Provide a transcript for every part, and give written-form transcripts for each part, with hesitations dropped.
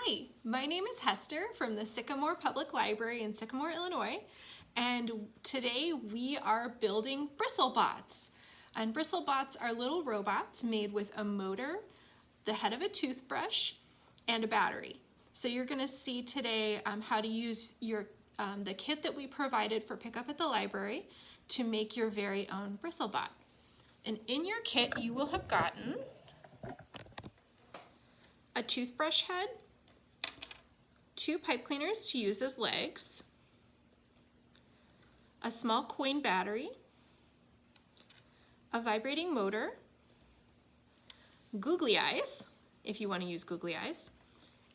Hi, my name is Hester from the Sycamore Public Library in Sycamore, Illinois, and today we are building BristleBots. And BristleBots are little robots made with a motor, the head of a toothbrush, and a battery. So you're going to see today how to use the kit that we provided for pickup at the library to make your very own BristleBot. And in your kit you will have gotten a toothbrush head, 2 pipe cleaners to use as legs, a small coin battery, a vibrating motor, Googly Eyes, if you want to use Googly Eyes,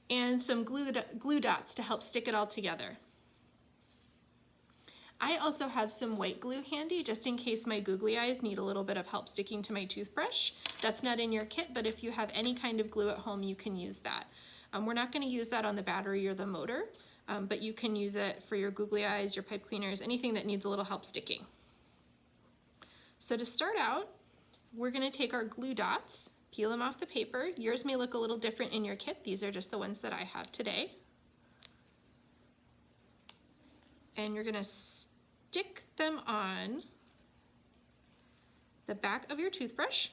and some glue dots to help stick it all together. I also have some white glue handy just in case my Googly Eyes need a little bit of help sticking to my toothbrush. That's not in your kit, but if you have any kind of glue at home, you can use that. We're not going to use that on the battery or the motor, but you can use it for your Googly Eyes, your pipe cleaners, anything that needs a little help sticking. So to start out, we're going to take our glue dots, peel them off the paper. Yours may look a little different in your kit. These are just the ones that I have today. And you're going to stick them on the back of your toothbrush.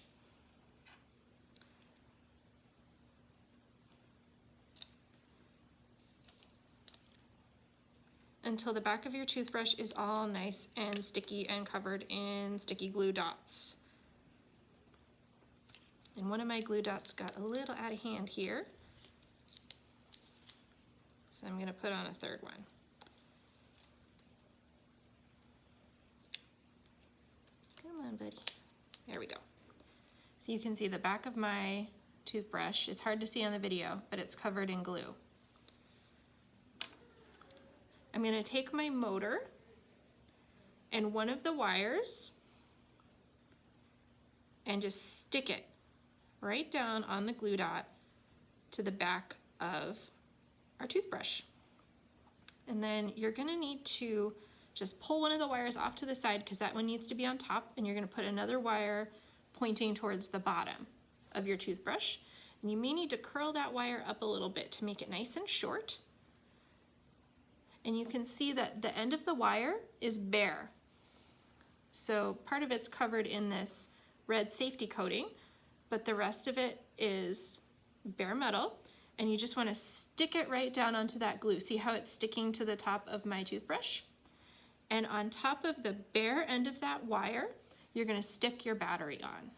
Until the back of your toothbrush is all nice and sticky and covered in sticky glue dots. And one of my glue dots got a little out of hand here, so I'm going to put on a third one. Come on, buddy. There we go. So you can see the back of my toothbrush. It's hard to see on the video, but it's covered in glue. I'm going to take my motor and one of the wires and just stick it right down on the glue dot to the back of our toothbrush. And then you're going to need to just pull one of the wires off to the side because that one needs to be on top, and you're going to put another wire pointing towards the bottom of your toothbrush. And you may need to curl that wire up a little bit to make it nice and short. And you can see that the end of the wire is bare. So part of it's covered in this red safety coating, but the rest of it is bare metal. And you just want to stick it right down onto that glue. See how it's sticking to the top of my toothbrush? And on top of the bare end of that wire, you're going to stick your battery on.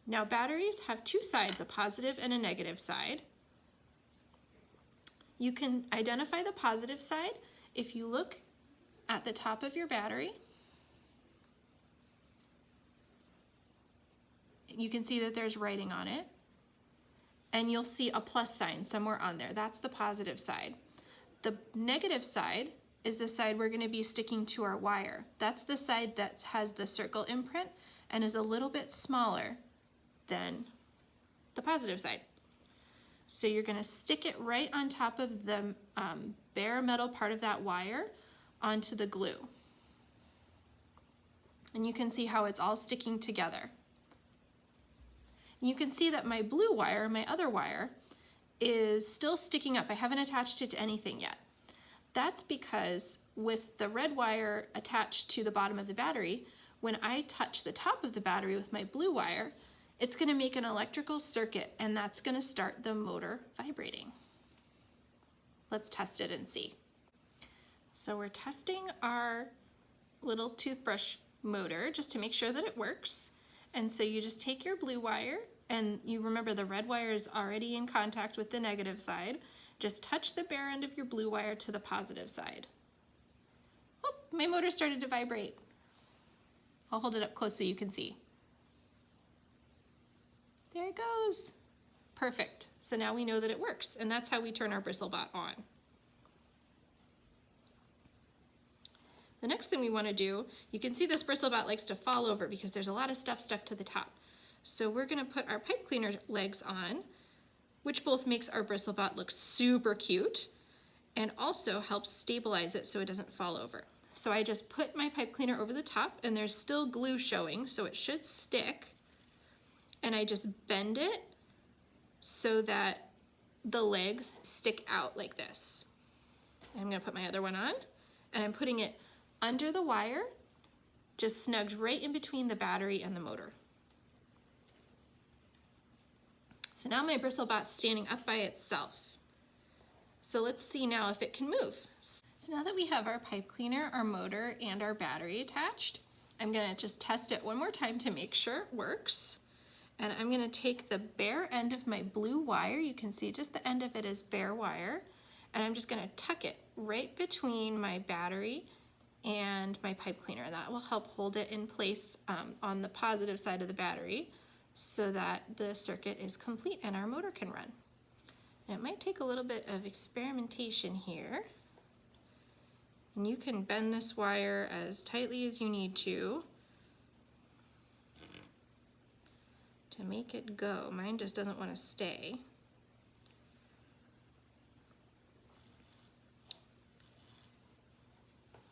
Now batteries have 2 sides, a positive and a negative side. You can identify the positive side if you look at the top of your battery. You can see that there's writing on it, and you'll see a plus sign somewhere on there. That's the positive side. The negative side is the side we're going to be sticking to our wire. That's the side that has the circle imprint and is a little bit smaller than the positive side. So you're going to stick it right on top of the bare metal part of that wire onto the glue. And you can see how it's all sticking together. You can see that my blue wire, my other wire, is still sticking up. I haven't attached it to anything yet. That's because with the red wire attached to the bottom of the battery, when I touch the top of the battery with my blue wire, it's going to make an electrical circuit, and that's going to start the motor vibrating. Let's test it and see. So we're testing our little toothbrush motor just to make sure that it works. And so you just take your blue wire, and you remember the red wire is already in contact with the negative side. Just touch the bare end of your blue wire to the positive side. Oh, my motor started to vibrate. I'll hold it up close so you can see. There it goes. Perfect. So now we know that it works, and that's how we turn our BristleBot on. The next thing we want to do, you can see this BristleBot likes to fall over because there's a lot of stuff stuck to the top. So we're going to put our pipe cleaner legs on, which both makes our BristleBot look super cute and also helps stabilize it so it doesn't fall over. So I just put my pipe cleaner over the top, and there's still glue showing, so it should stick. And I just bend it so that the legs stick out like this. I'm gonna put my other one on, and I'm putting it under the wire, just snugged right in between the battery and the motor. So now my bristlebot's standing up by itself. So let's see now if it can move. So now that we have our pipe cleaner, our motor, and our battery attached, I'm gonna just test it one more time to make sure it works. And I'm gonna take the bare end of my blue wire, you can see just the end of it is bare wire, and I'm just gonna tuck it right between my battery and my pipe cleaner, and that will help hold it in place on the positive side of the battery so that the circuit is complete and our motor can run. And it might take a little bit of experimentation here, and you can bend this wire as tightly as you need to make it go. Mine just doesn't want to stay.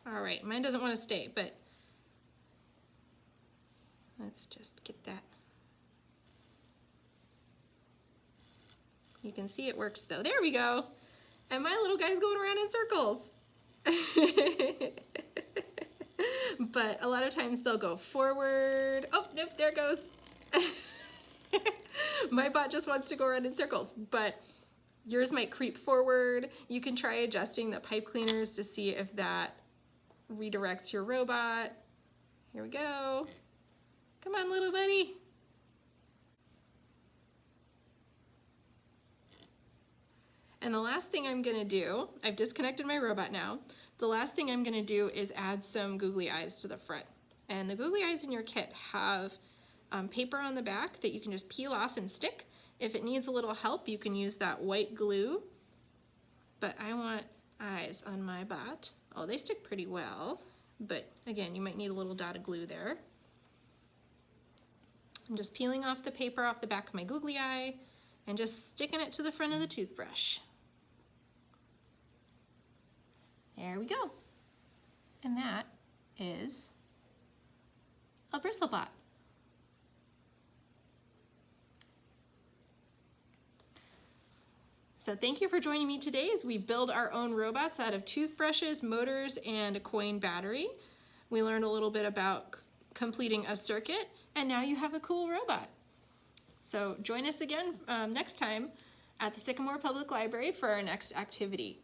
All right, mine doesn't want to stay, but let's just get that. You can see it works though. There we go. And my little guy's going around in circles. But a lot of times they'll go forward. Oh, nope, there it goes. My bot just wants to go around in circles, but yours might creep forward. You can try adjusting the pipe cleaners to see if that redirects your robot. Here we go. Come on, little buddy. And the last thing I'm gonna do, I've disconnected my robot now. The last thing I'm gonna do is add some googly eyes to the front. And the googly eyes in your kit have paper on the back that you can just peel off and stick. If it needs a little help, you can use that white glue. But I want eyes on my bot. Oh, they stick pretty well, but again, you might need a little dot of glue there. I'm just peeling off the paper off the back of my googly eye and just sticking it to the front of the toothbrush. There we go. And that is a bristlebot. So thank you for joining me today as we build our own robots out of toothbrushes, motors, and a coin battery. We learned a little bit about completing a circuit, and now you have a cool robot. So join us again next time at the Sycamore Public Library for our next activity.